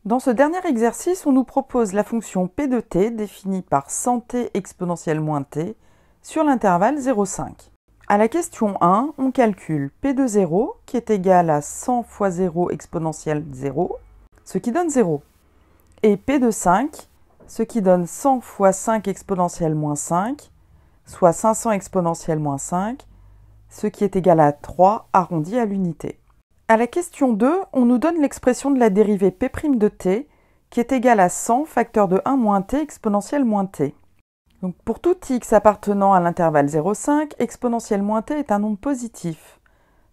Dans ce dernier exercice, on nous propose la fonction p de t définie par 100t exponentielle moins t sur l'intervalle 0,5. À la question 1, on calcule p de 0 qui est égal à 100 fois 0 exponentielle 0, ce qui donne 0, et p de 5, ce qui donne 100 fois 5 exponentielle moins 5, soit 500 exponentielle moins 5, ce qui est égal à 3 arrondi à l'unité. À la question 2, on nous donne l'expression de la dérivée p' de t qui est égale à 100 facteur de 1 moins t exponentielle moins t. Donc pour tout x appartenant à l'intervalle 0,5, exponentielle moins t est un nombre positif.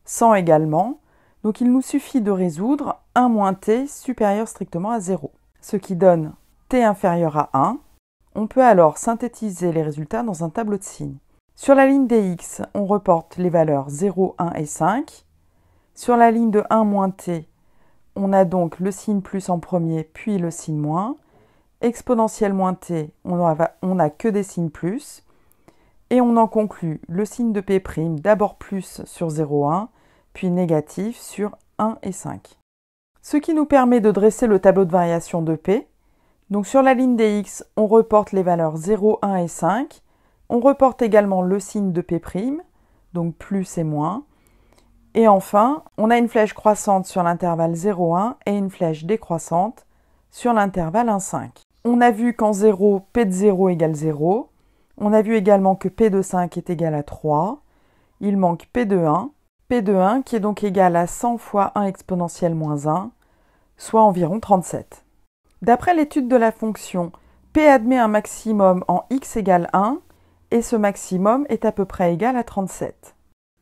100 également, donc il nous suffit de résoudre 1 moins t supérieur strictement à 0, ce qui donne t inférieur à 1. On peut alors synthétiser les résultats dans un tableau de signes. Sur la ligne des x, on reporte les valeurs 0, 1 et 5. Sur la ligne de 1 moins t, on a donc le signe plus en premier, puis le signe moins. Exponentielle moins t, on n'a que des signes plus. Et on en conclut le signe de p', d'abord plus sur 0,1, puis négatif sur 1 et 5. Ce qui nous permet de dresser le tableau de variation de p. Donc sur la ligne des x, on reporte les valeurs 0, 1 et 5. On reporte également le signe de p', donc plus et moins. Et enfin, on a une flèche croissante sur l'intervalle 0,1 et une flèche décroissante sur l'intervalle 1,5. On a vu qu'en 0, p de 0 égale 0. On a vu également que p de 5 est égal à 3. Il manque p de 1. P de 1 qui est donc égal à 100 fois 1 exponentielle moins 1, soit environ 37. D'après l'étude de la fonction, p admet un maximum en x égale 1 et ce maximum est à peu près égal à 37.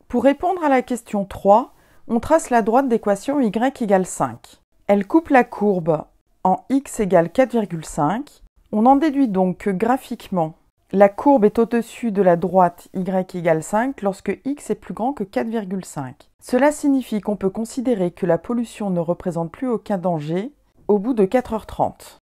Pour répondre à la question 3, on trace la droite d'équation y égale 5. Elle coupe la courbe en x égale 4,5. On en déduit donc que graphiquement, la courbe est au-dessus de la droite y égale 5 lorsque x est plus grand que 4,5. Cela signifie qu'on peut considérer que la pollution ne représente plus aucun danger au bout de 4h30.